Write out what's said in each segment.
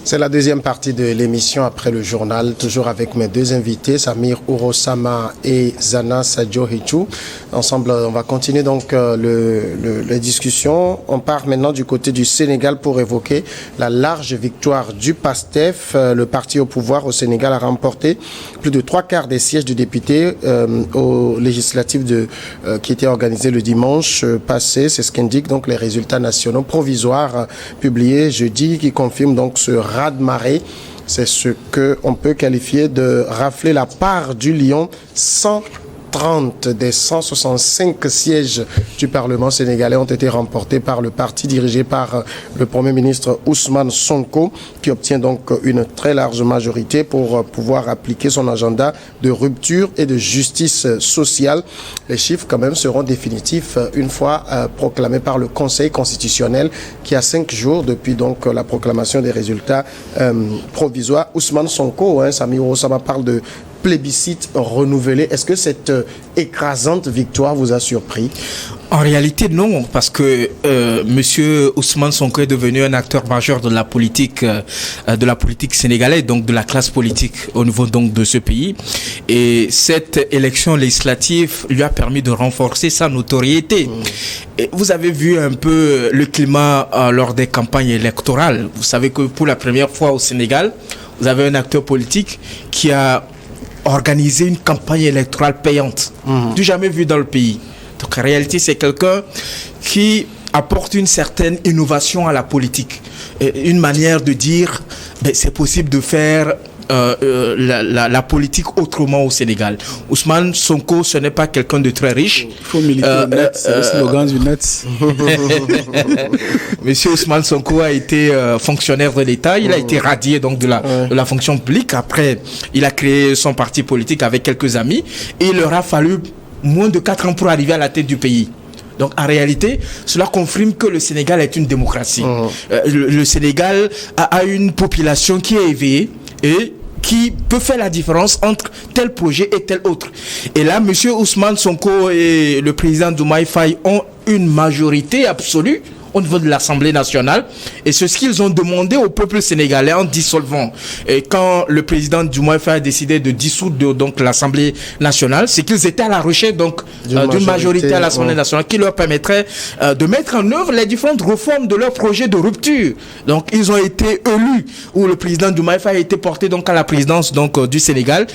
C'est la deuxième partie de l'émission après le journal, toujours avec mes deux invités, Samir Ourosama et Zana Sadio Hichou. Ensemble, on va continuer donc les discussions. On part maintenant du côté du Sénégal pour évoquer la large victoire du PASTEF. Le parti au pouvoir au Sénégal a remporté plus de 3/4 des sièges de députés aux législatives qui étaient organisées le dimanche passé. C'est ce qu'indiquent donc les résultats nationaux provisoires publiés jeudi qui confirment donc ce raz-de-marée. C'est ce qu'on peut qualifier de rafler la part du lion. 130 des 165 sièges du Parlement sénégalais ont été remportés par le parti dirigé par le Premier ministre Ousmane Sonko, qui obtient donc une très large majorité pour pouvoir appliquer son agenda de rupture et de justice sociale. Les chiffres quand même seront définitifs une fois proclamés par le Conseil constitutionnel qui a 5 jours depuis donc la proclamation des résultats provisoires. Ousmane Sonko, Samir Ourosama parle de plébiscite renouvelé. Est-ce que cette écrasante victoire vous a surpris? En réalité, non, parce que Monsieur Ousmane Sonko est devenu un acteur majeur de la politique sénégalaise, donc de la classe politique au niveau donc de ce pays. Et cette élection législative lui a permis de renforcer sa notoriété. Et vous avez vu un peu le climat lors des campagnes électorales. Vous savez que pour la première fois au Sénégal, vous avez un acteur politique qui a organisé une campagne électorale payante, du jamais vu dans le pays. Donc en réalité, c'est quelqu'un qui apporte une certaine innovation à la politique, une manière de dire c'est possible de faire la politique autrement au Sénégal. Ousmane Sonko, ce n'est pas quelqu'un de très riche. Il faut militer au net, c'est le slogan du net. Monsieur Ousmane Sonko a été fonctionnaire de l'État. Il a été radié donc de la fonction publique. Après, il a créé son parti politique avec quelques amis. Et il leur a fallu moins de 4 ans pour arriver à la tête du pays. Donc en réalité, cela confirme que le Sénégal est une démocratie. Le Sénégal a une population qui est éveillée et qui peut faire la différence entre tel projet et tel autre. Et là, M. Ousmane Sonko et le président Diomaye Faye ont une majorité absolue au niveau de l'Assemblée nationale. Et c'est ce qu'ils ont demandé au peuple sénégalais en dissolvant. Et quand le président Diomaye Faye a décidé de dissoudre donc l'Assemblée nationale, c'est qu'ils étaient à la recherche donc d'une majorité à l'Assemblée nationale qui leur permettrait de mettre en œuvre les différentes réformes de leur projet de rupture. Donc ils ont été élus, où le président Diomaye Faye a été porté donc à la présidence donc du Sénégal,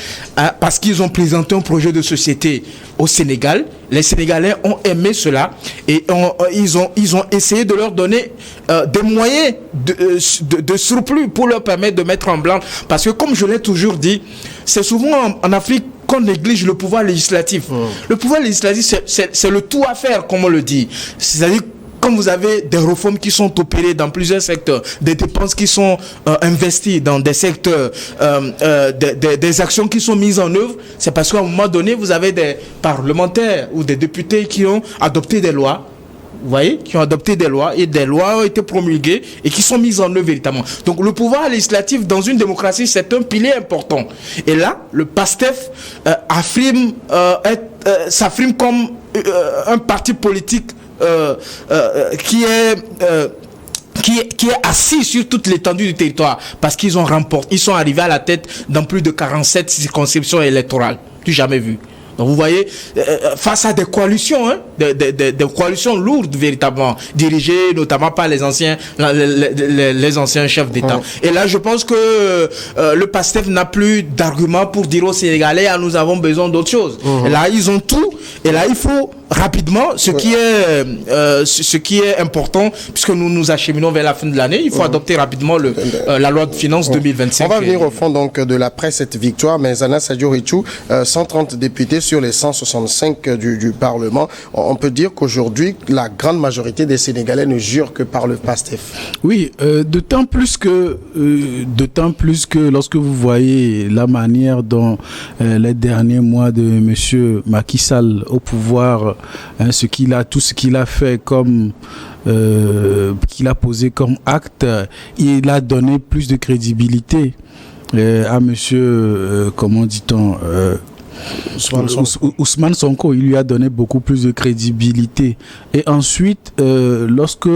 parce qu'ils ont présenté un projet de société au Sénégal. Les Sénégalais ont aimé cela et ils ont essayé de leur donner des moyens de surplus pour leur permettre de mettre en blanc. Parce que comme je l'ai toujours dit, c'est souvent en Afrique qu'on néglige le pouvoir législatif. Le pouvoir législatif, c'est le tout à faire, comme on le dit. C'est-à-dire quand vous avez des réformes qui sont opérées dans plusieurs secteurs, des dépenses qui sont investies dans des secteurs, des actions qui sont mises en œuvre, c'est parce qu'à un moment donné, vous avez des parlementaires ou des députés qui ont adopté des lois. Vous voyez, qui ont adopté des lois et des lois ont été promulguées et qui sont mises en œuvre véritablement. Donc le pouvoir législatif dans une démocratie, c'est un pilier important. Et là, le PASTEF s'affirme comme un parti politique qui est assis sur toute l'étendue du territoire, parce qu'ils ont remporté, ils sont arrivés à la tête dans plus de 47 circonscriptions électorales, du jamais vu. Donc vous voyez, face à des coalitions, des coalitions lourdes véritablement, dirigées notamment par les anciens chefs d'État. Et là, je pense que le PASTEF n'a plus d'arguments pour dire aux Sénégalais, nous avons besoin d'autre chose. Et là, ils ont tout. Et là, il faut rapidement, ce qui est important, puisque nous nous acheminons vers la fin de l'année, il faut adopter rapidement la loi de finances 2025. On va venir au fond donc de l'après cette victoire, mais Zana Sadio Hichou, 130 députés sur les 165 du Parlement. On peut dire qu'aujourd'hui, la grande majorité des Sénégalais ne jurent que par le PASTEF. Oui, d'autant plus que lorsque vous voyez la manière dont les derniers mois de M. Macky Sall au pouvoir, tout ce qu'il a fait comme qu'il a posé comme acte, il a donné plus de crédibilité à monsieur comment dit-on Ousmane Sonko. Il lui a donné beaucoup plus de crédibilité. Et ensuite, lorsque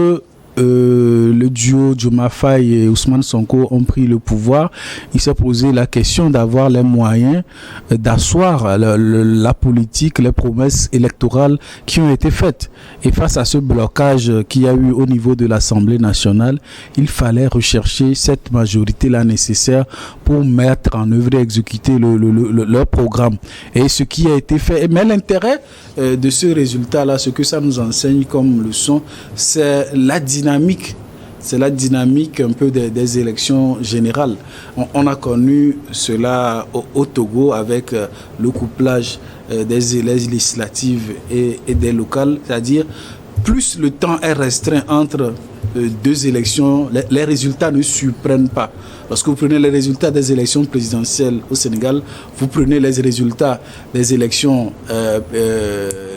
le duo Diomaye Faye et Ousmane Sonko ont pris le pouvoir, il s'est posé la question d'avoir les moyens d'asseoir la politique, les promesses électorales qui ont été faites. Et face à ce blocage qu'il y a eu au niveau de l'Assemblée nationale, il fallait rechercher cette majorité-là nécessaire pour mettre en œuvre et exécuter leur programme. Et ce qui a été fait, mais l'intérêt de ce résultat-là, ce que ça nous enseigne comme leçon, c'est la dynamique. C'est la dynamique un peu des élections générales. On a connu cela au Togo avec le couplage des législatives et des locales, c'est-à-dire plus le temps est restreint entre deux élections, les résultats ne surprennent pas. Lorsque vous prenez les résultats des élections présidentielles au Sénégal, vous prenez les résultats des élections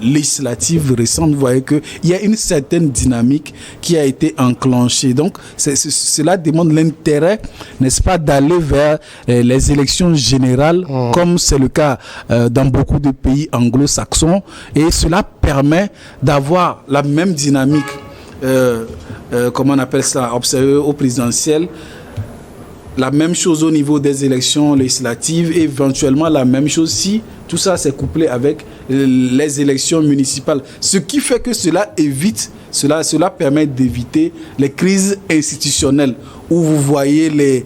législatives récentes, vous voyez qu'il y a une certaine dynamique qui a été enclenchée. Donc, cela demande l'intérêt, n'est-ce pas, d'aller vers les élections générales, comme c'est le cas dans beaucoup de pays anglo-saxons, et cela permet d'avoir la même dynamique, comment on appelle ça, observée au présidentiel, la même chose au niveau des élections législatives et éventuellement la même chose si tout ça s'est couplé avec les élections municipales. Ce qui fait que cela permet d'éviter les crises institutionnelles où vous voyez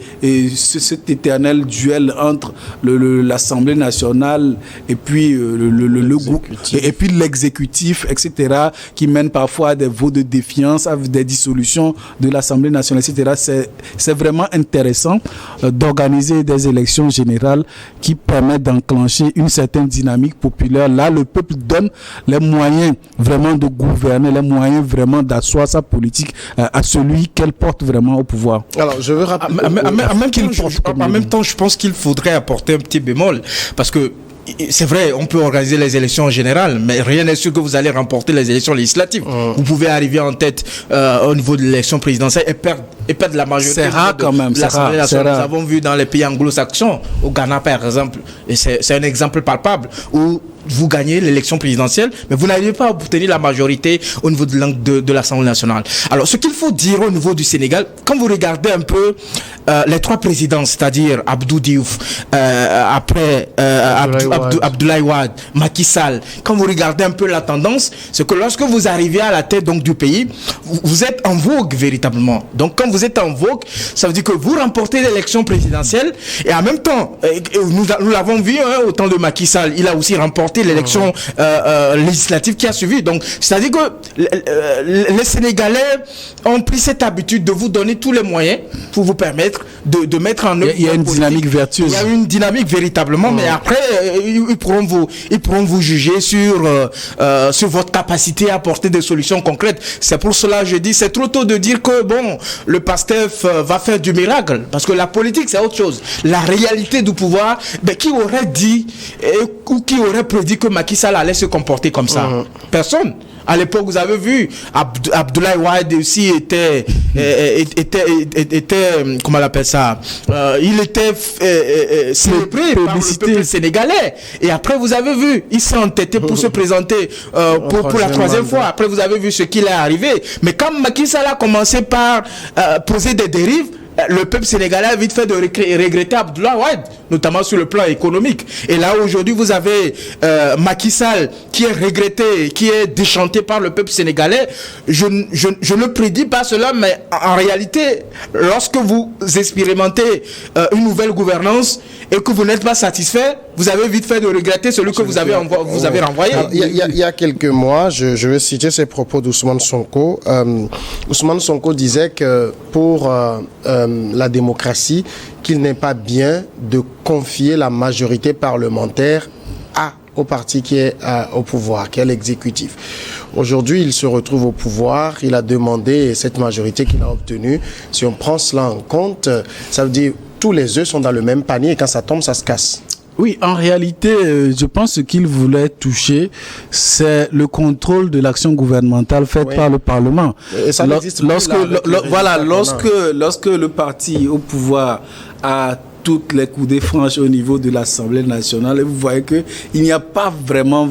cet éternel duel entre l'Assemblée nationale et puis le groupe et puis l'exécutif, etc., qui mène parfois à des votes de défiance, à des dissolutions de l'Assemblée nationale, etc. C'est vraiment intéressant d'organiser des élections générales qui permettent d'enclencher une certaine dynamique populaire. Là, le peuple donne les moyens vraiment de gouverner, les moyens vraiment d'asseoir sa politique à celui qu'elle porte vraiment au pouvoir. Alors, je veux rappeler... En même temps, je pense qu'il faudrait apporter un petit bémol, parce que c'est vrai, on peut organiser les élections en général, mais rien n'est sûr que vous allez remporter les élections législatives. Vous pouvez arriver en tête au niveau de l'élection présidentielle et perdre la majorité. C'est rare quand même. Nous avons vu dans les pays anglo-saxons, au Ghana par exemple, et c'est un exemple palpable, où vous gagnez l'élection présidentielle, mais vous n'arrivez pas à obtenir la majorité au niveau de l'Assemblée nationale. Alors, ce qu'il faut dire au niveau du Sénégal, quand vous regardez un peu les trois présidents, c'est-à-dire Abdou Diouf, après Abdoulaye Wade, Macky Sall, quand vous regardez un peu la tendance, c'est que lorsque vous arrivez à la tête donc du pays, vous êtes en vogue véritablement. Donc, quand vous êtes en vogue, ça veut dire que vous remportez l'élection présidentielle et en même temps, nous l'avons vu au temps de Macky Sall, il a aussi remporté l'élection législative qui a suivi. Donc, c'est-à-dire que les Sénégalais ont pris cette habitude de vous donner tous les moyens pour vous permettre de mettre en œuvre. Il y a une dynamique vertueuse. Il y a une dynamique véritablement, mais après, ils pourront vous juger sur votre capacité à apporter des solutions concrètes. C'est pour cela que je dis, c'est trop tôt de dire que bon, le PASTEF va faire du miracle, parce que la politique c'est autre chose. La réalité du pouvoir, qui aurait dit ou qui aurait prédit que Macky Sall allait se comporter comme ça? Personne. À l'époque, vous avez vu, Abdoulaye Wade aussi était comment on appelle ça, il était célébré par le peuple sénégalais. Et après, vous avez vu, il s'est entêté pour se présenter pour la troisième fois. Après, vous avez vu ce qu'il est arrivé. Mais quand Macky Sall a commencé par poser des dérives, le peuple sénégalais a vite fait de regretter Abdoulaye Wade, notamment sur le plan économique. Et là, aujourd'hui, vous avez Macky Sall qui est regretté, qui est déchanté par le peuple sénégalais. Je ne prédis pas cela, mais en réalité, lorsque vous expérimentez une nouvelle gouvernance et que vous n'êtes pas satisfait, vous avez vite fait de regretter celui que vous avez renvoyé. Il y a quelques mois, je vais citer ces propos d'Ousmane Sonko. Ousmane Sonko disait que pour la démocratie, qu'il n'est pas bien de confier la majorité parlementaire au parti qui est au pouvoir, qui est l'exécutif. Aujourd'hui, il se retrouve au pouvoir, il a demandé cette majorité qu'il a obtenue. Si on prend cela en compte, ça veut dire tous les œufs sont dans le même panier et quand ça tombe, ça se casse. Oui, en réalité, je pense que ce qu'il voulait toucher, c'est le contrôle de l'action gouvernementale faite par le Parlement. Et ça n'existe plus lorsque le parti au pouvoir a toutes les coudées franches au niveau de l'Assemblée nationale et vous voyez qu'il n'y a pas vraiment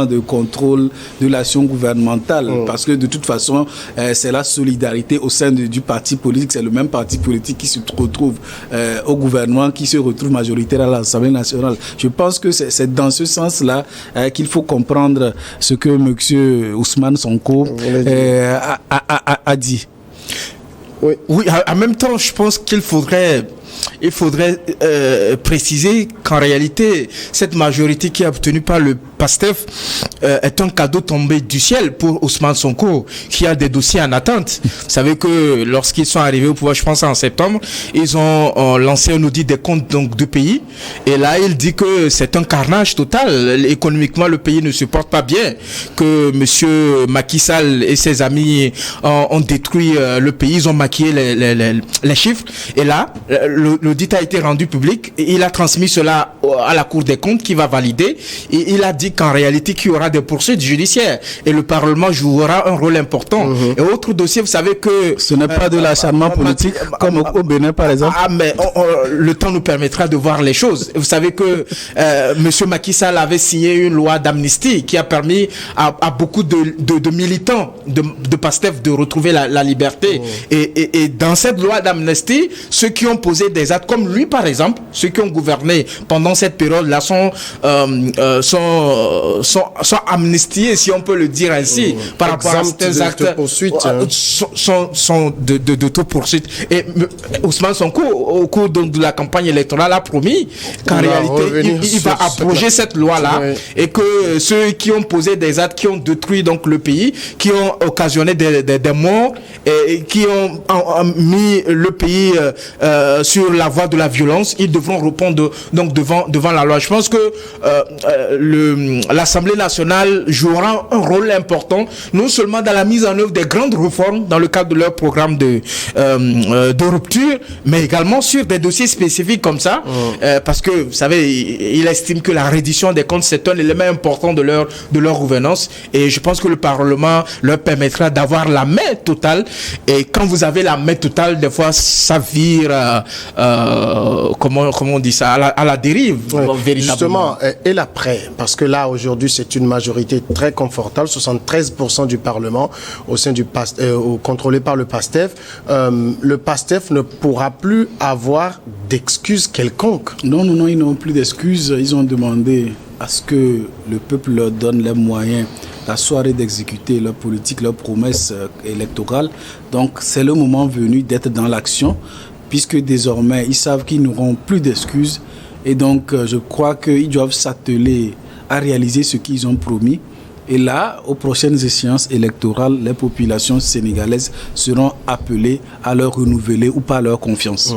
de contrôle de l'action gouvernementale parce que de toute façon c'est la solidarité au sein du parti politique, c'est le même parti politique qui se retrouve au gouvernement, qui se retrouve majoritaire à l'Assemblée nationale. Je pense que c'est dans ce sens-là qu'il faut comprendre ce que M. Ousmane Sonko a dit. Oui, en même temps, je pense qu'il faudrait préciser qu'en réalité, cette majorité qui est obtenue par le PASTEF est un cadeau tombé du ciel pour Ousmane Sonko, qui a des dossiers en attente. Vous savez que lorsqu'ils sont arrivés au pouvoir, je pense en septembre, ils ont lancé un audit des comptes donc, du pays. Et là, il dit que c'est un carnage total. Économiquement, le pays ne se porte pas bien, que M. Macky Sall et ses amis ont détruit le pays, ils ont maquillé les chiffres. Et là, l'audit a été rendu public et il a transmis cela à la Cour des comptes qui va valider et il a dit qu'en réalité qu'il y aura des poursuites judiciaires et le Parlement jouera un rôle important. Et autre dossier, vous savez que ce n'est pas de l'acharnement politique comme au Bénin par exemple. Mais le temps nous permettra de voir les choses. Vous savez que M. Macky Sall avait signé une loi d'amnistie qui a permis à beaucoup de militants de PASTEF de retrouver la liberté. Et dans cette loi d'amnistie, ceux qui ont posé des actes comme lui par exemple, ceux qui ont gouverné pendant cette période-là sont amnistiés, si on peut le dire ainsi, par rapport à certains actes sont de toute poursuite. Et Ousmane Sonko, au cours de la campagne électorale, a promis qu'en réalité, il va abroger cette loi-là et que ceux qui ont posé des actes qui ont détruit donc le pays, qui ont occasionné des morts et qui ont mis le pays sur la voie de la violence, ils devront répondre donc devant la loi. Je pense que l'Assemblée nationale jouera un rôle important, non seulement dans la mise en œuvre des grandes réformes dans le cadre de leur programme de rupture, mais également sur des dossiers spécifiques comme ça, parce que, vous savez, il estime que la reddition des comptes, c'est un élément important de leur gouvernance, et je pense que le Parlement leur permettra d'avoir la main totale, et quand vous avez la main totale, des fois, ça vire, comment on dit ça, à la dérive, véritablement. Justement, et l'après, parce que là, aujourd'hui, c'est une majorité très confortable, 73% du Parlement au sein du contrôlé par le PASTEF. Le PASTEF ne pourra plus avoir d'excuses quelconques. Non, ils n'ont plus d'excuses. Ils ont demandé à ce que le peuple leur donne les moyens la soirée d'exécuter leur politique, leurs promesses électorales. Donc, c'est le moment venu d'être dans l'action, puisque désormais, ils savent qu'ils n'auront plus d'excuses. Et donc, je crois qu'ils doivent s'atteler à réaliser ce qu'ils ont promis. Et là, aux prochaines échéances électorales, les populations sénégalaises seront appelées à leur renouveler ou pas leur confiance.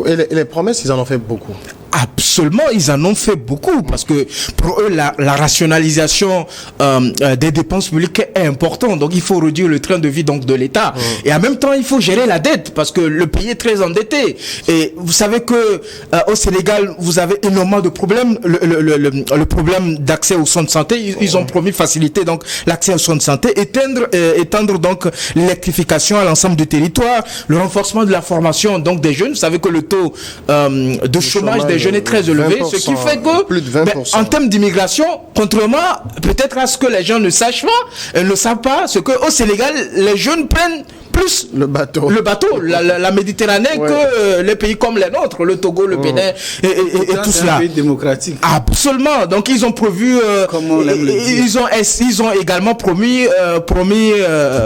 Et les promesses, ils en ont fait beaucoup. Absolument, ils en ont fait beaucoup parce que pour eux, la rationalisation des dépenses publiques est importante. Donc, il faut réduire le train de vie donc, de l'État. Et en même temps, il faut gérer la dette parce que le pays est très endetté. Et vous savez que au Sénégal, vous avez énormément de problèmes. Le problème d'accès aux soins de santé, ils ont promis faciliter donc l'accès aux soins de santé, étendre donc l'électrification à l'ensemble du territoire, le renforcement de la formation donc des jeunes. Vous savez que le taux de chômage des jeunes est très élevé, ce qui fait que plus de 20%. En termes d'immigration, contrairement peut-être à ce que les gens ne savent pas, c'est qu'au Sénégal, les jeunes prennent plus le bateau, la Méditerranée que les pays comme les nôtres, le Togo, le Bénin et tout cela. C'est un pays démocratique. Absolument. Donc ils ont prévu, ils ont également promis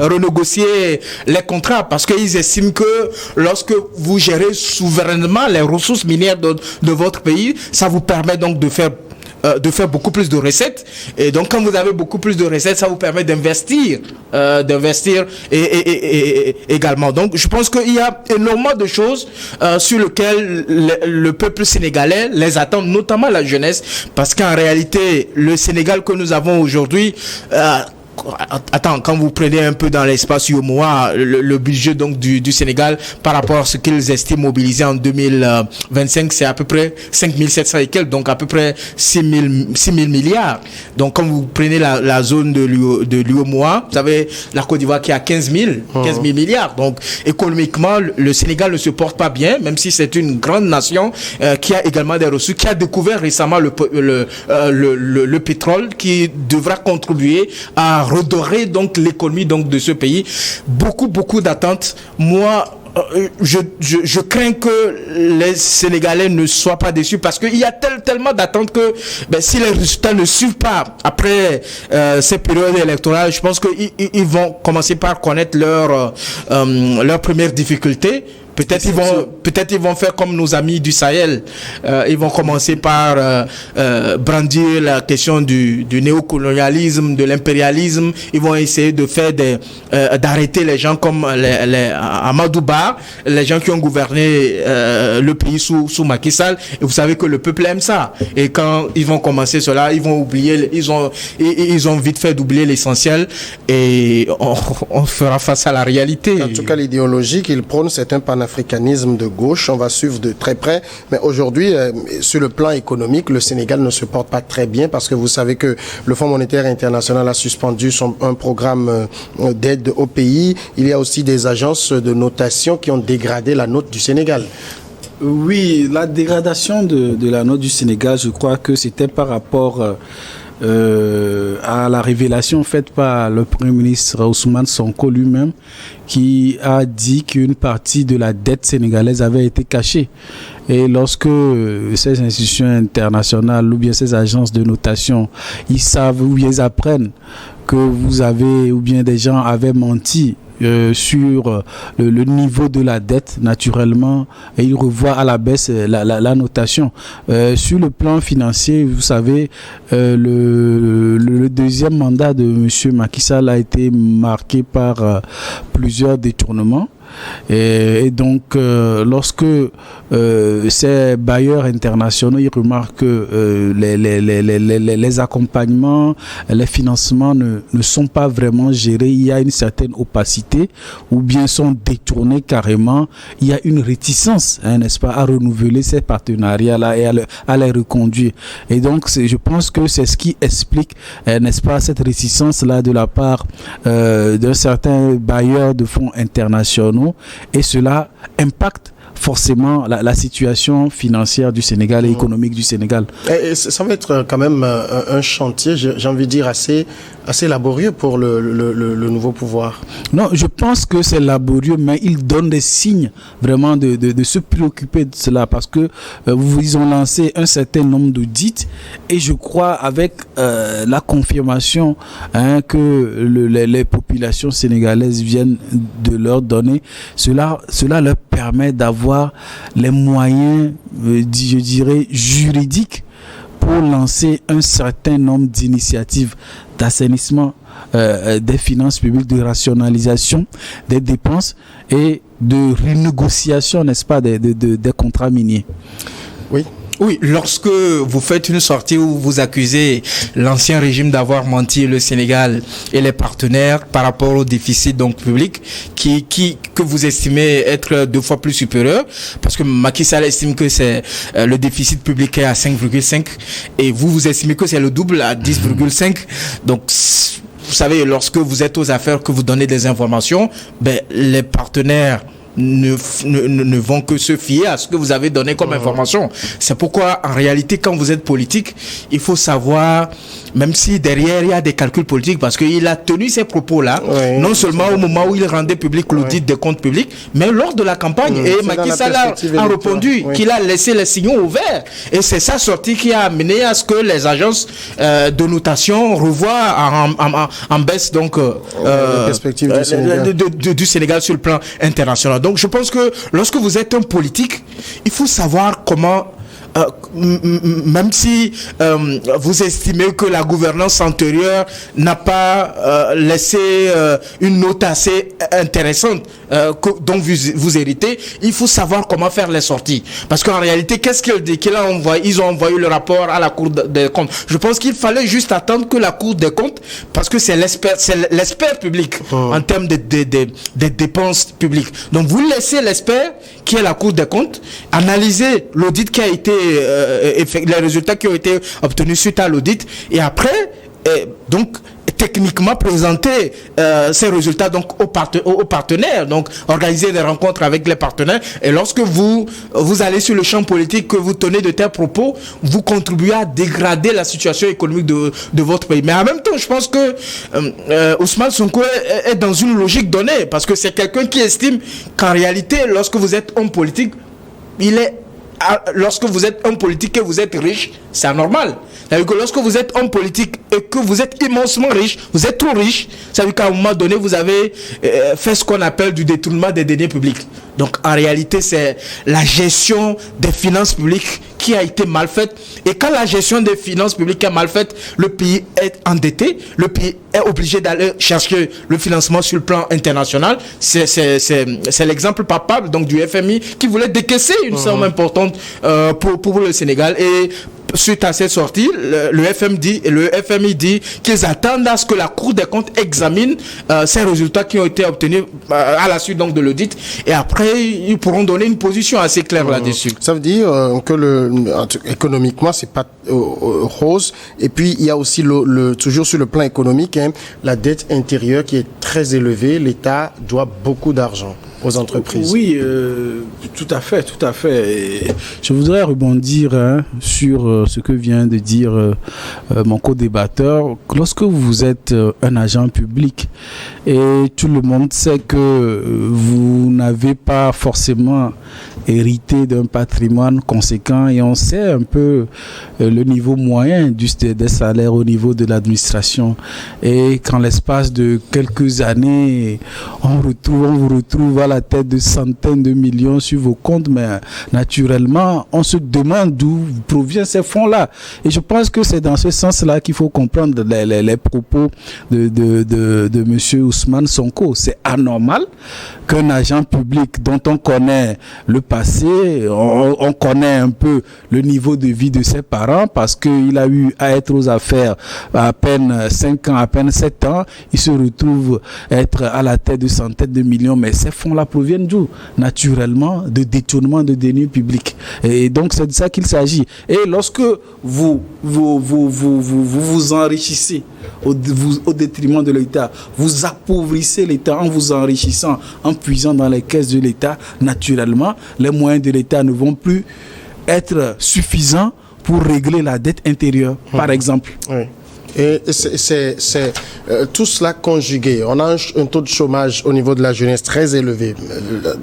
renégocier les contrats parce qu'ils estiment que lorsque vous gérez souverainement les ressources minières de votre pays, ça vous permet donc de faire beaucoup plus de recettes, et donc quand vous avez beaucoup plus de recettes, ça vous permet d'investir et également. Donc je pense qu'il y a énormément de choses sur lesquelles le peuple sénégalais les attend, notamment la jeunesse, parce qu'en réalité le Sénégal que nous avons aujourd'hui attends, quand vous prenez un peu dans l'espace UEMOA, le budget donc du Sénégal par rapport à ce qu'ils estiment mobiliser en 2025, c'est à peu près 5700 et quelques, donc à peu près 6 000 milliards. Donc quand vous prenez la zone de l'UEMOA, vous avez la Côte d'Ivoire qui a 15 000 milliards. Donc économiquement, le Sénégal ne se porte pas bien, même si c'est une grande nation qui a également des ressources, qui a découvert récemment le pétrole, qui devra contribuer à redorer donc l'économie donc de ce pays. Beaucoup d'attentes. Moi, je crains que les Sénégalais ne soient pas déçus parce qu'il y a tellement d'attentes que si les résultats ne suivent pas après ces périodes électorales, je pense qu'ils vont commencer par connaître leurs premières difficultés. Peut-être ils vont faire comme nos amis du Sahel. Ils vont commencer par brandir la question du néocolonialisme, de l'impérialisme. Ils vont essayer de faire d'arrêter les gens comme les Amadou Ba, les gens qui ont gouverné le pays sous Macky Sall. Et vous savez que le peuple aime ça. Et quand ils vont commencer cela, ils vont oublier, ils ont vite fait d'oublier l'essentiel et on fera face à la réalité. En tout cas, l'idéologie qu'ils prônent, c'est un panafricanisme de gauche. On va suivre de très près. Mais aujourd'hui, sur le plan économique, le Sénégal ne se porte pas très bien parce que vous savez que le Fonds monétaire international a suspendu un programme d'aide au pays. Il y a aussi des agences de notation qui ont dégradé la note du Sénégal. Oui, la dégradation de la note du Sénégal, je crois que c'était par rapport à la révélation faite par le Premier ministre Ousmane Sonko lui-même, qui a dit qu'une partie de la dette sénégalaise avait été cachée. Et lorsque ces institutions internationales ou bien ces agences de notation, ils savent ou bien ils apprennent que vous avez ou bien des gens avaient menti sur le niveau de la dette, naturellement, et il revoit à la baisse la notation. Sur le plan financier, vous savez, le deuxième mandat de M. Macky Sall a été marqué par plusieurs détournements. Et donc, lorsque ces bailleurs internationaux ils remarquent que les accompagnements, les financements ne sont pas vraiment gérés, il y a une certaine opacité ou bien sont détournés carrément, il y a une réticence, n'est-ce pas, à renouveler ces partenariats-là et à les reconduire. Et donc, je pense que c'est ce qui explique, n'est-ce pas, cette réticence-là de la part d'un certain bailleur de fonds internationaux. Et cela impacte forcément la situation financière du Sénégal et économique du Sénégal. Et ça va être quand même un chantier, j'ai envie de dire, assez laborieux pour le nouveau pouvoir. Non, je pense que c'est laborieux, mais il donne des signes vraiment de se préoccuper de cela parce que ils ont lancé un certain nombre d'audits et je crois avec la confirmation que les populations sénégalaises viennent de leur donner, cela leur permet d'avoir les moyens, je dirais, juridiques pour lancer un certain nombre d'initiatives d'assainissement des finances publiques, de rationalisation des dépenses et de renégociation, n'est-ce pas, des contrats miniers. Oui, lorsque vous faites une sortie où vous accusez l'ancien régime d'avoir menti le Sénégal et les partenaires par rapport au déficit donc public que vous estimez être 2 fois plus supérieur, parce que Macky Sall estime que c'est le déficit public est à 5,5 et vous estimez que c'est le double à 10,5. Donc vous savez, lorsque vous êtes aux affaires, que vous donnez des informations, les partenaires ne vont que se fier à ce que vous avez donné comme information. C'est pourquoi, en réalité, quand vous êtes politique, il faut savoir, même si derrière il y a des calculs politiques, parce qu'il a tenu ces propos-là, non seulement au moment où il rendait public l'audit des comptes publics, mais lors de la campagne. Et Macky Sall a répondu qu'il a laissé les signaux ouverts. Et c'est sa sortie qui a amené à ce que les agences de notation revoient en baisse donc perspective du Sénégal sur le plan international. Donc je pense que lorsque vous êtes un politique, il faut savoir comment même si vous estimez que la gouvernance antérieure n'a pas laissé une note assez intéressante dont vous héritez, il faut savoir comment faire les sorties. Parce qu'en réalité, qu'est-ce ils ont envoyé le rapport à la Cour des comptes. Je pense qu'il fallait juste attendre que la Cour des comptes, parce que c'est l'expert public en termes de dépenses publiques. Donc vous laissez l'expert, qui est la Cour des comptes, analyser l'audit qui a été les résultats qui ont été obtenus suite à l'audit, et après donc techniquement présenter ces résultats donc aux partenaires, donc organiser des rencontres avec les partenaires, et lorsque vous allez sur le champ politique, que vous tenez de tels propos, vous contribuez à dégrader la situation économique de votre pays. Mais en même temps, je pense que Ousmane Sonko est dans une logique donnée, parce que c'est quelqu'un qui estime qu'en réalité, lorsque vous êtes homme politique, lorsque vous êtes homme politique et vous êtes riche, c'est anormal. C'est-à-dire que lorsque vous êtes homme politique et que vous êtes immensement riche, vous êtes trop riche, c'est-à-dire qu'à un moment donné, vous avez fait ce qu'on appelle du détournement des deniers publics. Donc en réalité, c'est la gestion des finances publiques qui a été mal faite. Et quand la gestion des finances publiques est mal faite, le pays est endetté, le pays est obligé d'aller chercher le financement sur le plan international. C'est l'exemple palpable donc du FMI qui voulait décaisser une somme importante pour le Sénégal. Et suite à cette sortie, le FMI dit qu'ils attendent à ce que la Cour des comptes examine ces résultats qui ont été obtenus à la suite donc de l'audit, et après ils pourront donner une position assez claire là-dessus. Ça veut dire que économiquement c'est pas rose, et puis il y a aussi toujours sur le plan économique la dette intérieure qui est très élevée. L'État doit beaucoup d'argent aux entreprises. Oui, tout à fait. Et je voudrais rebondir sur ce que vient de dire mon co-débatteur. Lorsque vous êtes un agent public et tout le monde sait que vous n'avez pas forcément hérité d'un patrimoine conséquent, et on sait un peu le niveau moyen des salaires au niveau de l'administration, et qu'en l'espace de quelques années on vous retrouve à la tête de centaines de millions sur vos comptes, mais naturellement on se demande d'où proviennent ces fonds-là. Et je pense que c'est dans ce sens-là qu'il faut comprendre les propos de monsieur Ousmane Sonko. C'est anormal qu'un agent public dont on connaît le passé, on connaît un peu le niveau de vie de ses parents, parce qu'il a eu à être aux affaires à peine 5 ans, à peine 7 ans, il se retrouve être à la tête de centaines de millions. Mais ces fonds-là proviennent d'où? Naturellement, de détournement de deniers publics. Et donc, c'est de ça qu'il s'agit. Et lorsque vous enrichissez au détriment de l'État, vous appauvrissez l'État en vous enrichissant, en puisant dans les caisses de l'État, naturellement, les moyens de l'État ne vont plus être suffisants pour régler la dette intérieure, par exemple. Oui. Et c'est tout cela conjugué. On a un taux de chômage au niveau de la jeunesse très élevé.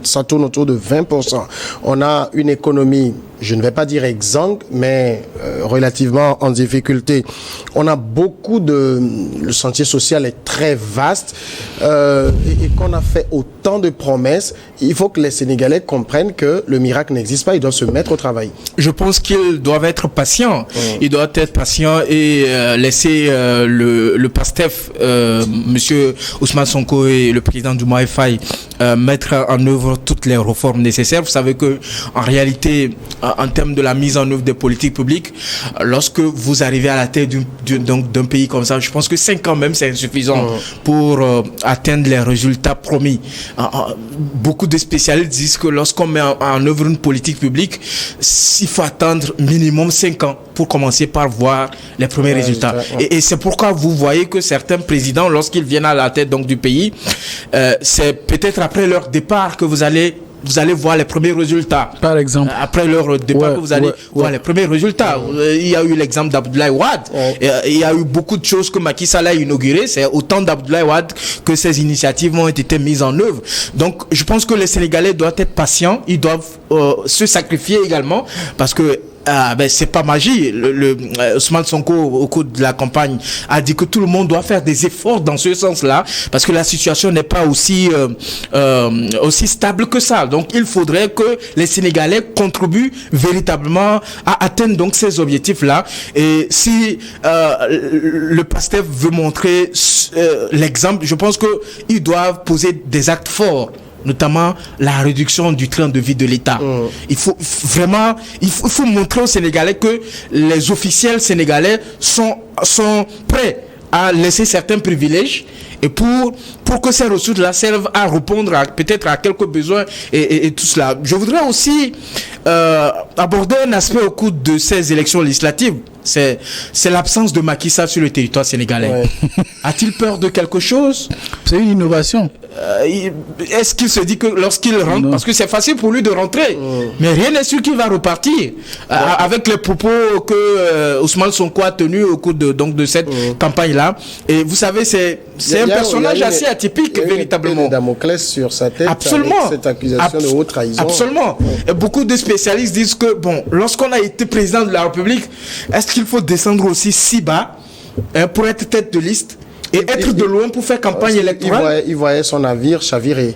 Ça tourne autour de 20%. On a une économie, je ne vais pas dire exsangue, mais relativement en difficulté. On a le sentier social est très vaste, et qu'on a fait autant de promesses. Il faut que les Sénégalais comprennent que le miracle n'existe pas. Ils doivent se mettre au travail. Je pense qu'ils doivent être patients. Ils doivent être patients et laisser le PASTEF, monsieur Ousmane Sonko et le président du Faye mettre en œuvre toutes les réformes nécessaires. Vous savez que en réalité, en termes de la mise en œuvre des politiques publiques, lorsque vous arrivez à la tête d'un pays comme ça, je pense que 5 ans même c'est insuffisant pour atteindre les résultats promis. Beaucoup de spécialistes disent que lorsqu'on met en œuvre une politique publique, il faut attendre minimum 5 ans pour commencer par voir les premiers résultats. Et c'est pourquoi vous voyez que certains présidents, lorsqu'ils viennent à la tête donc du pays, c'est peut-être après leur départ que vous allez voir les premiers résultats. Par exemple. Après leur départ, que vous allez voir les premiers résultats. Il y a eu l'exemple d'Abdoulaye Wade. Il y a eu beaucoup de choses que Macky Sall a inaugurées. C'est au temps d'Abdoulaye Wade que ces initiatives ont été mises en œuvre. Donc, je pense que les Sénégalais doivent être patients. Ils doivent se sacrifier également, parce que c'est pas magie. Ousmane Sonko, au cours de la campagne, a dit que tout le monde doit faire des efforts dans ce sens-là, parce que la situation n'est pas aussi stable que ça. Donc, il faudrait que les Sénégalais contribuent véritablement à atteindre donc ces objectifs-là. Et si le PASTEF veut montrer l'exemple, je pense qu'ils doivent poser des actes forts, notamment la réduction du train de vie de l'État. Il faut vraiment, il faut montrer aux Sénégalais que les officiels sénégalais sont prêts à laisser certains privilèges, et pour que ces ressources-là servent à répondre peut-être à quelques besoins et tout cela. Je voudrais aussi aborder un aspect au cours de ces élections législatives. C'est l'absence de Macky Sall sur le territoire sénégalais. Ouais. A-t-il peur de quelque chose? C'est une innovation. Est-ce qu'il se dit que lorsqu'il rentre, parce que c'est facile pour lui de rentrer, mais rien n'est sûr qu'il va repartir avec les propos que Ousmane Sonko a tenus au cours de cette campagne-là. Et vous savez, c'est un personnage assez atypique, véritablement. Il y a Damoclès sur sa tête. Absolument. Avec cette accusation de haute trahison. Absolument. Et beaucoup de spécialistes disent que, lorsqu'on a été président de la République, est-ce qu'il faut descendre aussi si bas pour être tête de liste et être de loin pour faire campagne électorale? Il voyait son navire chavirer.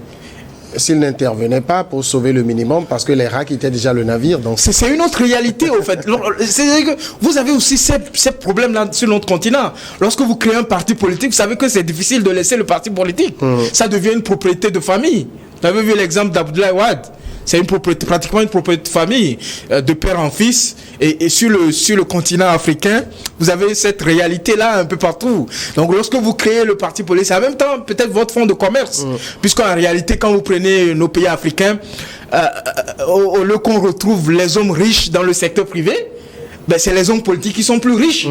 S'il n'intervenait pas pour sauver le minimum, parce que les rats quittaient déjà le navire. Donc c'est une autre réalité, au fait. C'est-à-dire que vous avez aussi ces problèmes-là sur notre continent. Lorsque vous créez un parti politique, vous savez que c'est difficile de laisser le parti politique. Ça devient une propriété de famille. Vous avez vu l'exemple d'Abdoulaye Wade. C'est pratiquement une propriété de famille, de père en fils. Et sur le continent africain, vous avez cette réalité-là un peu partout. Donc, lorsque vous créez le parti politique, c'est en même temps peut-être votre fonds de commerce. Puisqu'en réalité, quand vous prenez nos pays africains, au lieu qu'on retrouve les hommes riches dans le secteur privé, c'est les hommes politiques qui sont plus riches.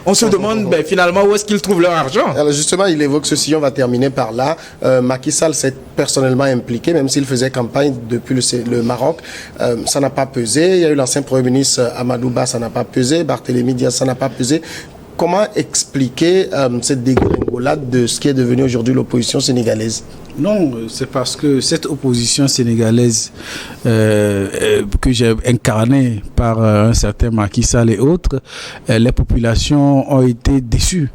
On se demande finalement où est-ce qu'ils trouvent leur argent. Alors justement, il évoque ceci, on va terminer par là. Macky Sall s'est personnellement impliqué, même s'il faisait campagne depuis le Maroc. Ça n'a pas pesé. Il y a eu l'ancien Premier ministre Amadou Ba, ça n'a pas pesé. Barthélémy Diaz, ça n'a pas pesé. Comment expliquer cette dégringolade de ce qui est devenu aujourd'hui l'opposition sénégalaise? Non, c'est parce que cette opposition sénégalaise que j'ai incarnée par un certain Macky Sall et autres, les populations ont été déçues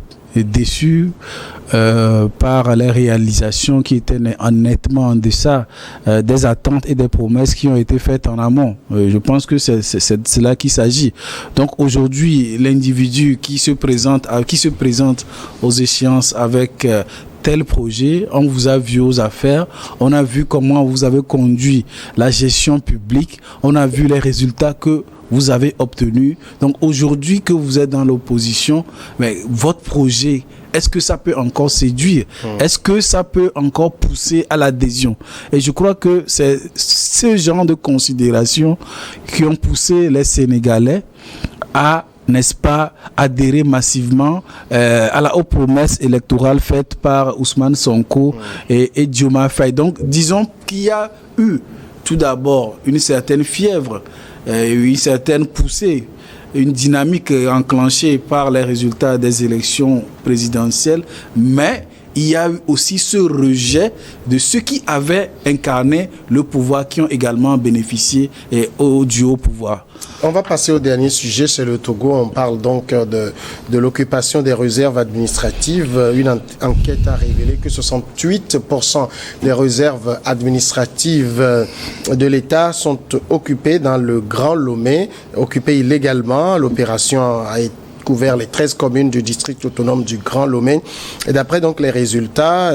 par les réalisations qui étaient nettement en deçà des attentes et des promesses qui ont été faites en amont. Je pense que c'est cela qu'il s'agit. Donc aujourd'hui, l'individu qui se présente aux échéances avec tel projet, on vous a vu aux affaires, on a vu comment vous avez conduit la gestion publique, on a vu les résultats que vous avez obtenus. Donc aujourd'hui que vous êtes dans l'opposition, mais votre projet, est-ce que ça peut encore séduire? Est-ce que ça peut encore pousser à l'adhésion? Et je crois que c'est ce genre de considérations qui ont poussé les Sénégalais à, n'est-ce pas, adhérer massivement aux promesses électorales faites par Ousmane Sonko et Diomaye Faye. Donc, disons qu'il y a eu tout d'abord une certaine fièvre, une certaine poussée, une dynamique enclenchée par les résultats des élections présidentielles, mais il y a eu aussi ce rejet de ceux qui avaient incarné le pouvoir, qui ont également bénéficié du haut pouvoir. On va passer au dernier sujet, c'est le Togo. On parle donc de l'occupation des réserves administratives. Une enquête a révélé que 68% des réserves administratives de l'État sont occupées dans le Grand Lomé, occupées illégalement. L'opération a été couvert les 13 communes du district autonome du Grand Lomé. Et d'après donc les résultats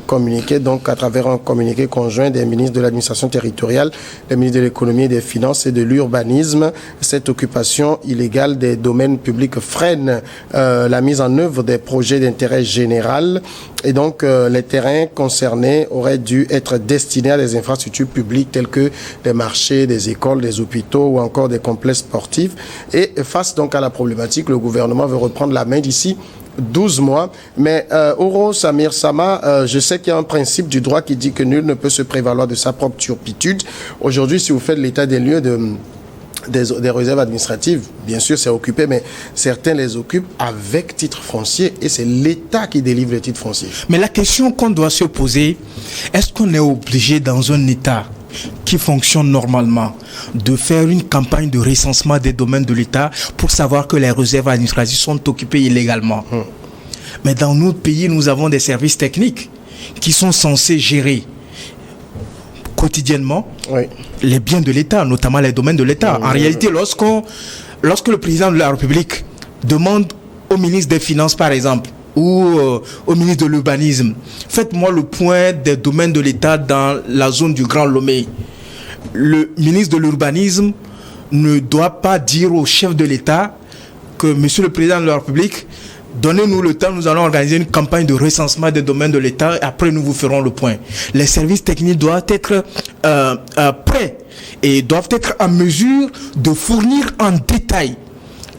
communiqués donc à travers un communiqué conjoint des ministres de l'administration territoriale, des ministres de l'économie et des finances et de l'urbanisme, cette occupation illégale des domaines publics freine la mise en œuvre des projets d'intérêt général. Et donc les terrains concernés auraient dû être destinés à des infrastructures publiques telles que des marchés, des écoles, des hôpitaux ou encore des complexes sportifs. Et face donc à la problématique, le gouvernement veut reprendre la main d'ici 12 mois. Mais Oro Samir Sama, je sais qu'il y a un principe du droit qui dit que nul ne peut se prévaloir de sa propre turpitude. Aujourd'hui, si vous faites l'état des lieux des réserves administratives, bien sûr c'est occupé, mais certains les occupent avec titre foncier et c'est l'État qui délivre les titres fonciers. Mais la question qu'on doit se poser, est-ce qu'on est obligé dans un État qui fonctionne normalement de faire une campagne de recensement des domaines de l'État pour savoir que les réserves administratives sont occupées illégalement. Mais dans notre pays, nous avons des services techniques qui sont censés gérer quotidiennement les biens de l'État, notamment les domaines de l'État. En réalité, lorsque le président de la République demande au ministre des Finances, par exemple, ou au ministre de l'Urbanisme, faites-moi le point des domaines de l'État dans la zone du Grand Lomé. Le ministre de l'Urbanisme ne doit pas dire au chef de l'État que, monsieur le président de la République, donnez-nous le temps, nous allons organiser une campagne de recensement des domaines de l'État et après nous vous ferons le point. Les services techniques doivent être prêts et doivent être en mesure de fournir en détail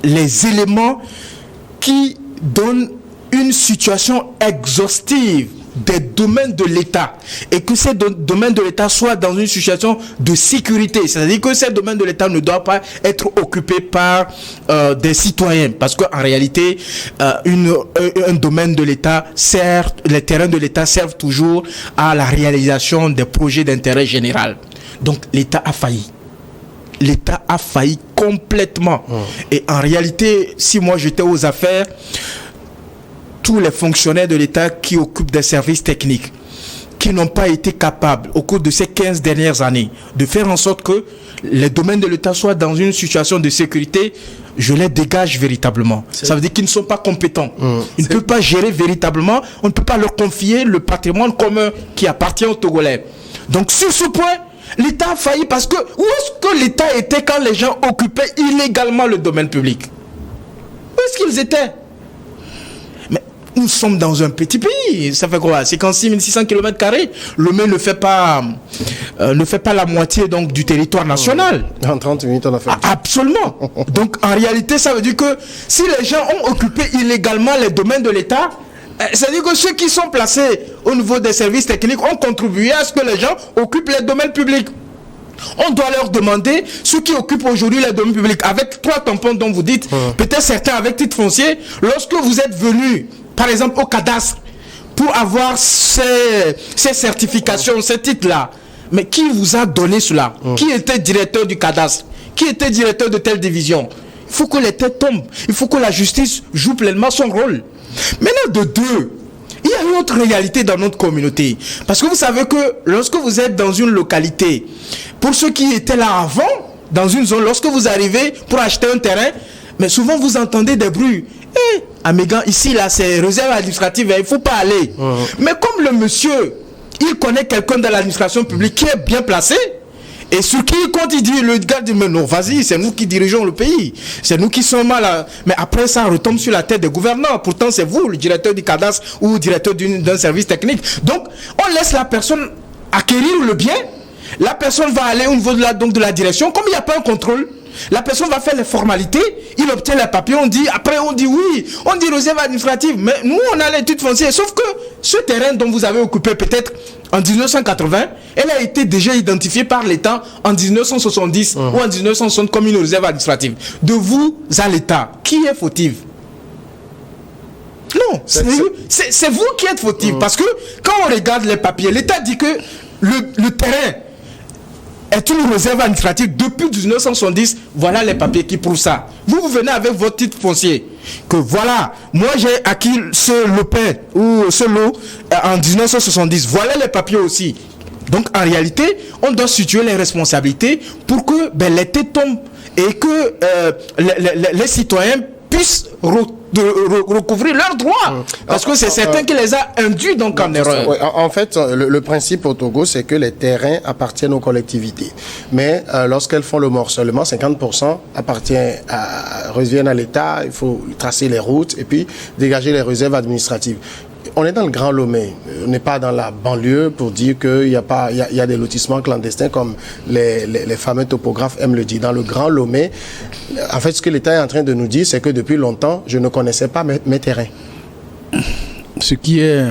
les éléments qui donnent une situation exhaustive des domaines de l'État et que ces domaines de l'État soient dans une situation de sécurité. C'est-à-dire que ces domaines de l'État ne doivent pas être occupés par des citoyens parce qu'en réalité, un domaine de l'État sert, les terrains de l'État servent toujours à la réalisation des projets d'intérêt général. Donc l'État a failli. L'État a failli complètement. Et en réalité, si moi j'étais aux affaires, tous les fonctionnaires de l'État qui occupent des services techniques, qui n'ont pas été capables, au cours de ces 15 dernières années, de faire en sorte que les domaines de l'État soient dans une situation de sécurité, je les dégage véritablement. Ça veut dire qu'ils ne sont pas compétents. Ils ne peuvent pas gérer véritablement, on ne peut pas leur confier le patrimoine commun qui appartient aux Togolais. Donc sur ce point, l'État a failli parce que où est-ce que l'État était quand les gens occupaient illégalement le domaine public? Où est-ce qu'ils étaient? Mais nous sommes dans un petit pays. Ça fait quoi? 56 600 km². Lomé ne fait pas la moitié donc du territoire national. En 30 minutes, on a fait. Absolument. Donc en réalité, ça veut dire que si les gens ont occupé illégalement les domaines de l'État, c'est-à-dire que ceux qui sont placés au niveau des services techniques ont contribué à ce que les gens occupent les domaines publics. On doit leur demander, ceux qui occupent aujourd'hui les domaines publics, avec 3 tampons dont vous dites, peut-être certains avec titre foncier, lorsque vous êtes venus, par exemple au cadastre, pour avoir ces certifications, ces titres-là, mais qui vous a donné cela? Qui était directeur du cadastre? Qui était directeur de telle division? Il faut que les têtes tombent. Il faut que la justice joue pleinement son rôle. Maintenant, de deux, il y a une autre réalité dans notre communauté. Parce que vous savez que lorsque vous êtes dans une localité, pour ceux qui étaient là avant, dans une zone, lorsque vous arrivez pour acheter un terrain, mais souvent vous entendez des bruits. À Mégan, ici, là, c'est réserve administrative, il ne faut pas aller. Mais comme le monsieur, il connaît quelqu'un de l'administration publique qui est bien placé, et sur qui il compte, il dit, le gars dit, mais non, vas-y, c'est nous qui dirigeons le pays. C'est nous qui sommes mal. Mais après, ça retombe sur la tête des gouvernants. Pourtant, c'est vous, le directeur du cadastre ou le directeur d'un service technique. Donc, on laisse la personne acquérir le bien. La personne va aller au niveau de la direction. Comme il n'y a pas un contrôle, la personne va faire les formalités, il obtient les papiers, après on dit oui, on dit réserve administrative, mais nous on a l'étude foncière, sauf que ce terrain dont vous avez occupé peut-être en 1980, elle a été déjà identifiée par l'État en 1970 ou en 1960 comme une réserve administrative. De vous à l'État, qui est fautif? Non, c'est vous qui êtes fautif, parce que quand on regarde les papiers, l'État dit que le terrain est une réserve administrative depuis 1970. Voilà les papiers qui prouvent ça. Vous venez avec votre titre foncier. Que voilà, moi j'ai acquis ce lopin ou ce lot en 1970. Voilà les papiers aussi. Donc en réalité, on doit situer les responsabilités pour que les têtes tombent et que les citoyens puissent recouvrir leurs droits. Parce que c'est certain qui les a induits donc en erreur. Ouais, en fait, le principe au Togo, c'est que les terrains appartiennent aux collectivités. Mais lorsqu'elles font le morcellement, 50% reviennent à l'État. Il faut tracer les routes et puis dégager les réserves administratives. On est dans le Grand Lomé, on n'est pas dans la banlieue pour dire qu'il y a des lotissements clandestins comme les fameux topographes aiment le dire. Dans le Grand Lomé, en fait, ce que l'État est en train de nous dire, c'est que depuis longtemps, je ne connaissais pas mes terrains. Ce qui est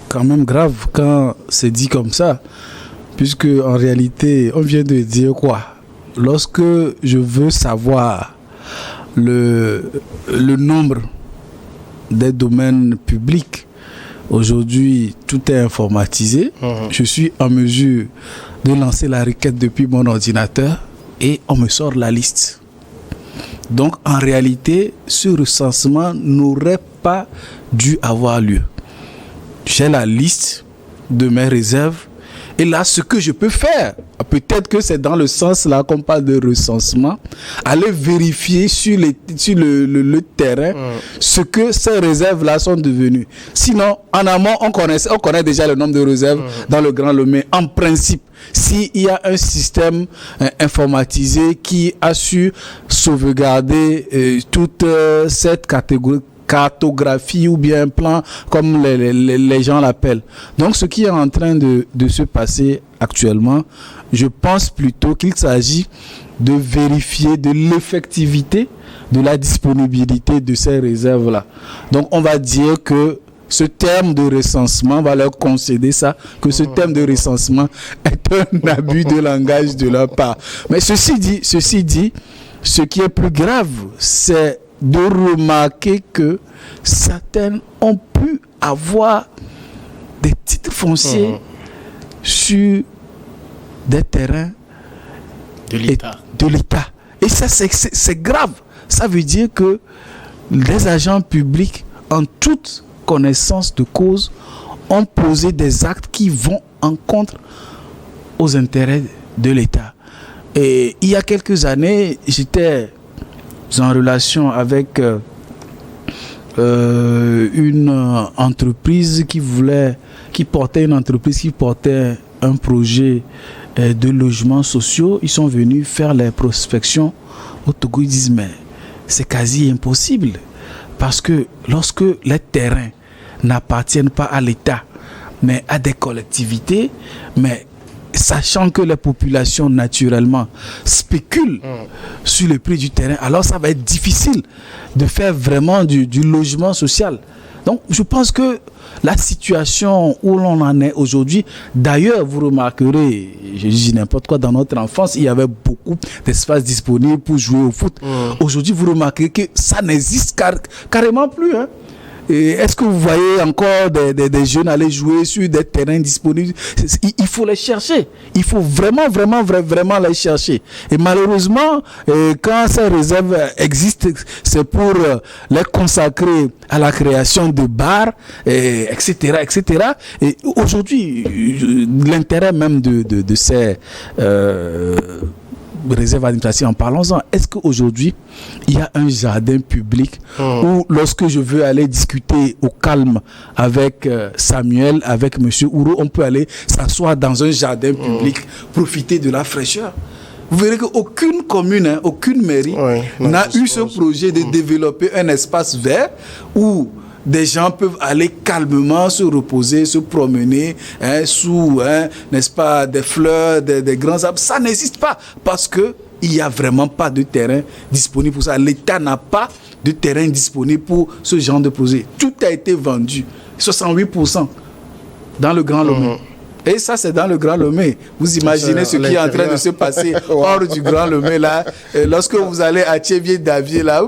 quand même grave quand c'est dit comme ça, puisque en réalité, on vient de dire quoi? Lorsque je veux savoir le nombre des domaines publics Aujourd'hui, tout est informatisé. Je suis en mesure de lancer la requête depuis mon ordinateur et on me sort la liste. Donc, en réalité, ce recensement n'aurait pas dû avoir lieu. J'ai la liste de mes réserves. Et là, ce que je peux faire, peut-être que c'est dans le sens là qu'on parle de recensement, aller vérifier sur le terrain ce que ces réserves-là sont devenues. Sinon, en amont, on connaît déjà le nombre de réserves dans le Grand Lomé. En principe, s'il y a un système informatisé qui a su sauvegarder toute cette cartographie ou bien un plan comme les gens l'appellent. Donc ce qui est en train de se passer actuellement, je pense plutôt qu'il s'agit de vérifier de l'effectivité de la disponibilité de ces réserves-là. Donc on va dire que ce terme de recensement, on va leur concéder ça, que ce terme de recensement est un abus de langage de leur part. Mais ceci dit, ce qui est plus grave, c'est de remarquer que certains ont pu avoir des titres fonciers sur des terrains de l'État. Et ça, c'est grave. Ça veut dire que les agents publics, en toute connaissance de cause, ont posé des actes qui vont en contre aux intérêts de l'État. Et il y a quelques années, j'étais en relation avec une entreprise qui portait un projet de logements sociaux. Ils sont venus faire les prospections au Togo. Ils disent mais c'est quasi impossible parce que lorsque les terrains n'appartiennent pas à l'État mais à des collectivités, mais sachant que les populations naturellement spéculent sur le prix du terrain, alors ça va être difficile de faire vraiment du logement social. Donc je pense que la situation où l'on en est aujourd'hui, d'ailleurs vous remarquerez, je dis n'importe quoi, dans notre enfance il y avait beaucoup d'espace disponible pour jouer au foot. Aujourd'hui vous remarquerez que ça n'existe carrément plus, hein. Et est-ce que vous voyez encore des jeunes aller jouer sur des terrains disponibles? Il faut les chercher. Il faut vraiment les chercher. Et malheureusement, quand ces réserves existent, c'est pour les consacrer à la création de bars, etc. Et aujourd'hui, l'intérêt même de ces réserve administrative, en parlant-en, est-ce qu'aujourd'hui il y a un jardin public où lorsque je veux aller discuter au calme avec Samuel, avec monsieur Ouro, on peut aller s'asseoir dans un jardin public, profiter de la fraîcheur? Vous verrez qu'aucune commune, aucune mairie n'a eu ce projet de développer un espace vert où des gens peuvent aller calmement se reposer, se promener sous, n'est-ce pas, des fleurs, des grands arbres. Ça n'existe pas parce que il n'y a vraiment pas de terrain disponible pour ça. L'État n'a pas de terrain disponible pour ce genre de projet. Tout a été vendu, 68% dans le Grand Lomé. Et ça, c'est dans le Grand Lomé. Vous imaginez ce qui est en train de se passer hors du Grand Lomé, là. Lorsque vous allez à Thiévier-Davier, là,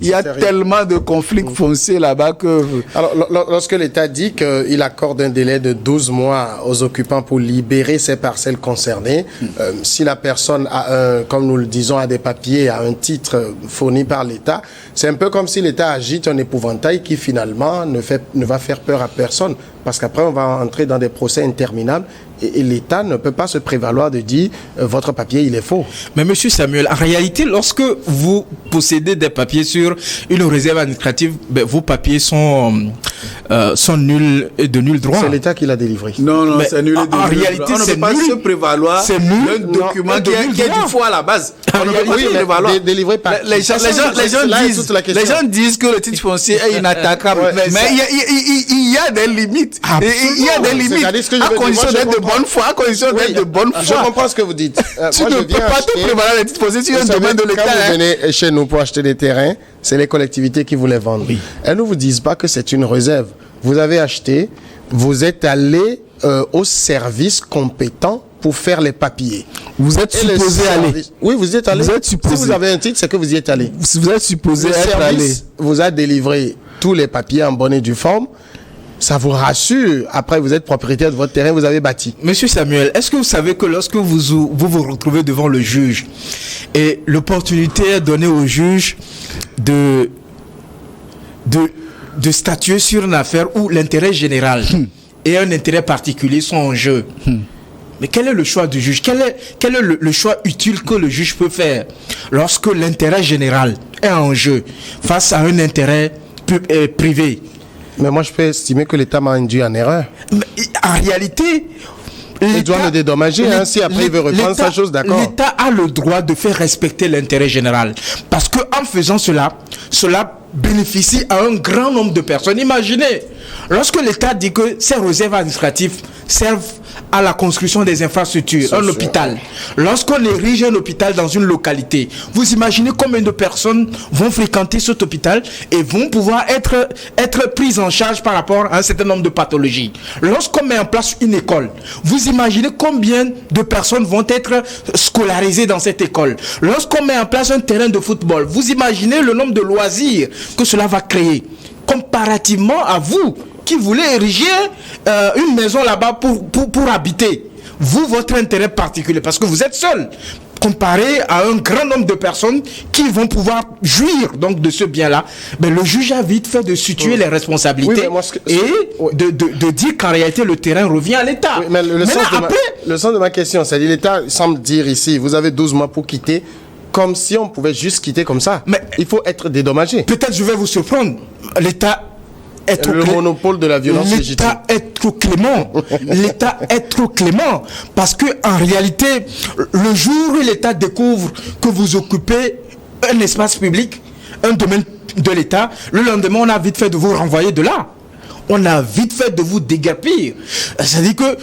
il y a tellement de conflits fonciers là-bas que... Alors, lorsque l'État dit qu'il accorde un délai de 12 mois aux occupants pour libérer ces parcelles concernées, si la personne a comme nous le disons, a des papiers, a un titre fourni par l'État, c'est un peu comme si l'État agite un épouvantail qui finalement ne va faire peur à personne. Parce qu'après, on va entrer dans des procès interminables et l'État ne peut pas se prévaloir de dire votre papier, il est faux. Mais monsieur Samuel, en réalité, lorsque vous possédez des papiers sur une réserve administrative, vos papiers sont nuls et de nul droit. C'est l'État qui l'a délivré. Non, mais c'est nul et de en nul réalité, droit. On ne c'est peut pas nul. se prévaloir d'un document qui est du faux à la base. On ne peut pas se prévaloir. Délivré par les gens disent que le titre foncier est inattaquable. Mais il y a des limites. Il y a des limites. À condition d'être de bonne foi. Je comprends ce que vous dites. Tu ne peux pas te prévaloir les titres fonciers sur un domaine de l'État. Quand vous venez chez nous pour acheter des terrains, c'est les collectivités qui vous les vendent. Elles ne vous disent pas que c'est une réserve. Vous avez acheté, vous êtes allé au service compétent pour faire les papiers. Vous êtes supposé aller. Oui, vous êtes allé. Si vous avez un titre, c'est que vous y êtes allé. Vous êtes supposé être allé. Le service vous a délivré tous les papiers en bonne et due forme. ça vous rassure. Après, vous êtes propriétaire de votre terrain, vous avez bâti. Monsieur Samuel, est-ce que vous savez que lorsque vous retrouvez devant le juge et l'opportunité est donnée au juge de statuer sur une affaire où l'intérêt général et un intérêt particulier sont en jeu, mais quel est le choix du juge? Quel est le choix utile que le juge peut faire lorsque l'intérêt général est en jeu face à un intérêt privé? Mais moi, je peux estimer que l'État m'a induit en erreur. Mais, en réalité, il doit me dédommager, si après il veut reprendre sa chose, d'accord. L'État a le droit de faire respecter l'intérêt général. Parce qu'en faisant cela bénéficie à un grand nombre de personnes. Imaginez, lorsque l'État dit que ces réserves administratives servent à la construction des infrastructures, un hôpital. Lorsqu'on érige un hôpital dans une localité, vous imaginez combien de personnes vont fréquenter cet hôpital et vont pouvoir être prises en charge par rapport à un certain nombre de pathologies. Lorsqu'on met en place une école, vous imaginez combien de personnes vont être scolarisées dans cette école. Lorsqu'on met en place un terrain de football, vous imaginez le nombre de loisirs que cela va créer. Comparativement à vous, qui voulez ériger une maison là-bas pour habiter. Vous, votre intérêt particulier, parce que vous êtes seul, comparé à un grand nombre de personnes qui vont pouvoir jouir donc de ce bien-là, mais le juge a vite fait de situer les responsabilités de dire qu'en réalité le terrain revient à l'État. Oui, mais le sens de ma question, c'est-à-dire l'État semble dire ici, vous avez 12 mois pour quitter, comme si on pouvait juste quitter comme ça. Mais il faut être dédommagé. Peut-être je vais vous surprendre. L'État le monopole de la violence légitime. L'État est trop clément. L'État est trop clément. Parce que, en réalité, le jour où l'État découvre que vous occupez un espace public, un domaine de l'État, le lendemain, on a vite fait de vous renvoyer de là. On a vite fait de vous déguerpir. C'est-à-dire que,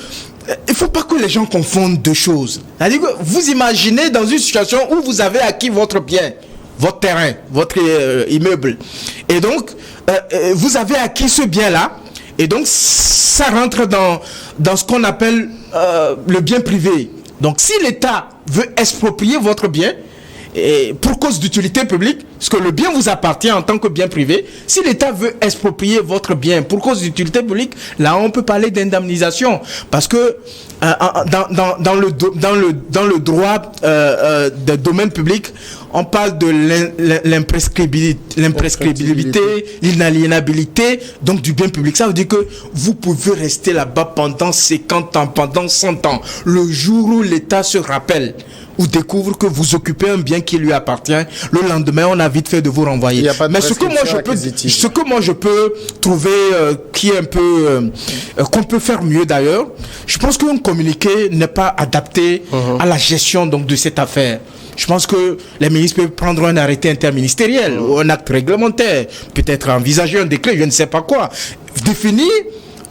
il ne faut pas que les gens confondent deux choses. C'est-à-dire que vous imaginez dans une situation où vous avez acquis votre bien, votre terrain, votre immeuble. Et donc, vous avez acquis ce bien-là. Et donc, ça rentre dans ce qu'on appelle le bien privé. Donc, si l'État veut exproprier votre bien, et pour cause d'utilité publique, parce que le bien vous appartient en tant que bien privé, si l'État veut exproprier votre bien pour cause d'utilité publique, là on peut parler d'indemnisation, parce que dans le droit des domaines publics, on parle de l'imprescriptibilité, l'inaliénabilité, donc du bien public. Ça veut dire que vous pouvez rester là-bas pendant 50 ans, pendant 100 ans. Le jour où l'État se rappelle ou découvre que vous occupez un bien qui lui appartient, le lendemain, on a vite fait de vous renvoyer. Mais ce que moi je peux trouver qui est un peu qu'on peut faire mieux d'ailleurs, je pense qu'un communiqué n'est pas adapté à la gestion donc de cette affaire. Je pense que les ministres peuvent prendre un arrêté interministériel ou un acte réglementaire, peut-être envisager un décret, je ne sais pas quoi, définir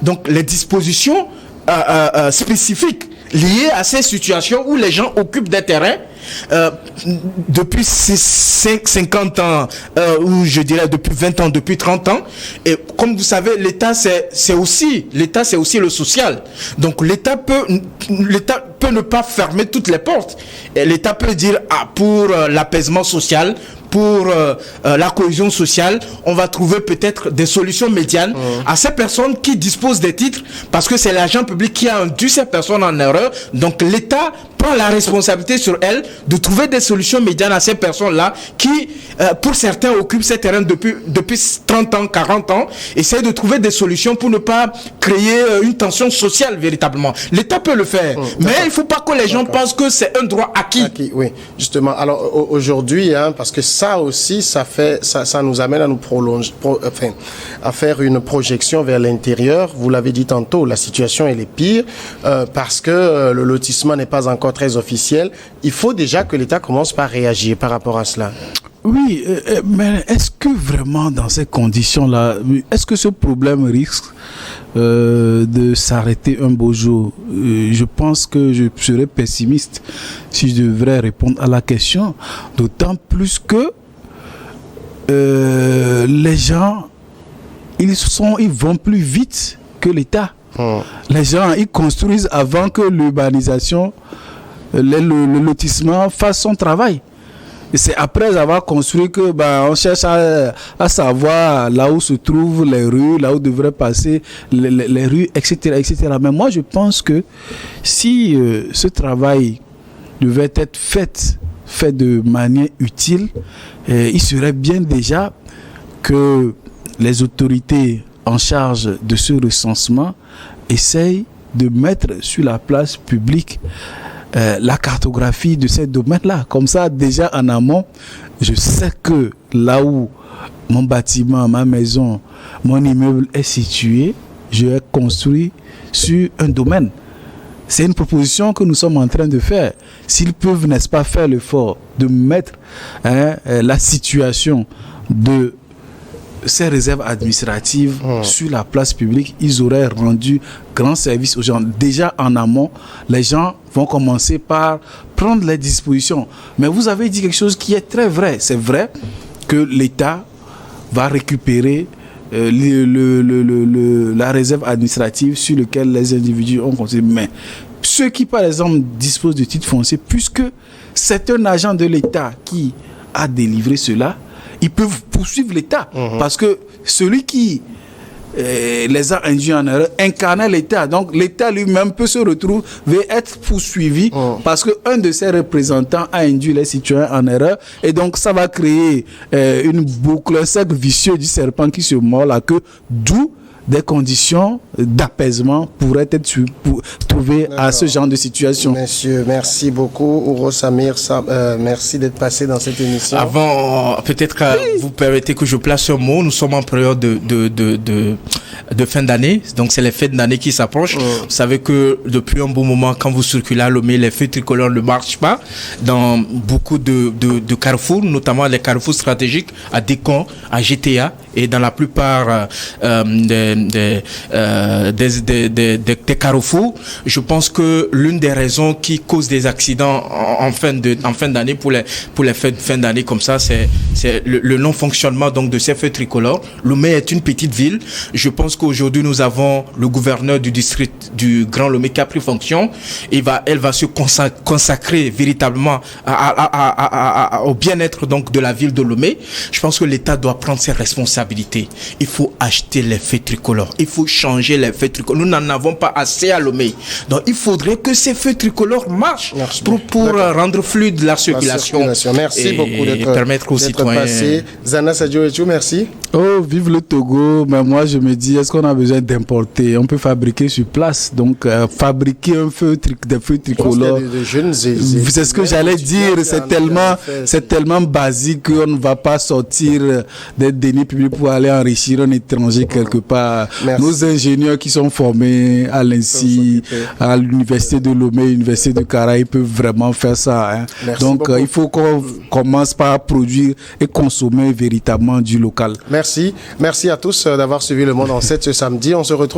donc les dispositions spécifiques liées à ces situations où les gens occupent des terrains depuis 50 ans, ou je dirais depuis 20 ans, depuis 30 ans. Et comme vous savez, l'État c'est aussi le social. Donc l'État peut ne pas fermer toutes les portes. Et l'État peut dire pour l'apaisement social, pour la cohésion sociale, on va trouver peut-être des solutions médianes à ces personnes qui disposent des titres, parce que c'est l'agent public qui a induit ces personnes en erreur. Donc l'État prend la responsabilité sur elle de trouver des solutions médianes à ces personnes-là qui, pour certains, occupent ces terrains depuis 30 ans, 40 ans, essayent de trouver des solutions pour ne pas créer une tension sociale véritablement. L'État peut le faire, mais il ne faut pas que les gens pensent que c'est un droit acquis. Oui, justement. Alors aujourd'hui, parce que ça aussi, ça nous amène à nous prolonger, à faire une projection vers l'intérieur. Vous l'avez dit tantôt, la situation elle est pire parce que le lotissement n'est pas encore très officiel. Il faut déjà que l'État commence par réagir par rapport à cela. Oui, mais est-ce que vraiment dans ces conditions-là, est-ce que ce problème risque de s'arrêter un beau jour? Je pense que je serais pessimiste si je devrais répondre à la question, d'autant plus que les gens, ils vont plus vite que l'État. Les gens, ils construisent avant que l'urbanisation, le lotissement fasse son travail. c'est après avoir construit que on cherche à savoir là où se trouvent les rues, là où devraient passer les rues, etc., etc. Mais moi, je pense que si ce travail devait être fait de manière utile, il serait bien déjà que les autorités en charge de ce recensement essayent de mettre sur la place publique la cartographie de ces domaines-là. Comme ça, déjà en amont, je sais que là où mon bâtiment, ma maison, mon immeuble est situé, je vais construire sur un domaine. C'est une proposition que nous sommes en train de faire. S'ils peuvent, n'est-ce pas, faire l'effort de mettre la situation de ces réserves administratives sur la place publique, ils auraient rendu grand service aux gens. Déjà en amont, les gens vont commencer par prendre les dispositions. Mais vous avez dit quelque chose qui est très vrai. C'est vrai que l'État va récupérer la réserve administrative sur laquelle les individus ont construit. Mais ceux qui, par exemple, disposent de titres fonciers, puisque c'est un agent de l'État qui a délivré cela, ils peuvent poursuivre l'État. Parce que celui qui les a induits en erreur incarnait l'État. Donc l'État lui-même peut se retrouver être poursuivi parce qu'un de ses représentants a induit les citoyens en erreur. Et donc ça va créer une boucle, un cercle vicieux du serpent qui se mord la queue, d'où des conditions d'apaisement pourraient être trouvées à ce genre de situation. Messieurs, merci beaucoup. Ouro Samir, merci d'être passé dans cette émission. Avant, peut-être vous permettez que je place un mot. Nous sommes en période de fin d'année. Donc, c'est les fêtes d'année qui s'approchent. Vous savez que depuis un bon moment, quand vous circulez à Lomé, les feux tricolores ne marchent pas dans beaucoup de carrefours, notamment les carrefours stratégiques à Décon, à GTA et dans la plupart des carrefours. Je pense que l'une des raisons qui cause des accidents en fin d'année pour les fêtes de fin d'année comme ça, c'est le non-fonctionnement donc de ces feux tricolores. Lomé est une petite ville. Je pense qu'aujourd'hui nous avons le gouverneur du district du Grand Lomé qui a pris fonction. Elle va se consacrer véritablement au bien-être donc de la ville de Lomé. Je pense que l'État doit prendre ses responsabilités. Il faut acheter les feux tricolores. Il faut changer les feux tricolores. Nous n'en avons pas assez à Lomé. Donc il faudrait que ces feux tricolores marchent pour rendre fluide la circulation. Merci beaucoup d'être permettre aux citoyens. Passé. Zana Sadio Etchou, merci. Oh, vive le Togo. Mais moi je me dis, est-ce qu'on a besoin d'importer? On peut fabriquer sur place. Donc fabriquer des feux tricolores. C'est ce que j'allais dire. C'est tellement basique qu'on ne va pas sortir des deniers publics pour aller enrichir un étranger quelque part. Nos ingénieurs qui sont formés à l'INSI, à l'université de Lomé, l'université de Kara, ils peuvent vraiment faire ça. Hein. Donc il faut qu'on commence par produire et consommer véritablement du local. Merci à tous d'avoir suivi Le Monde en 7 ce samedi. On se retrouve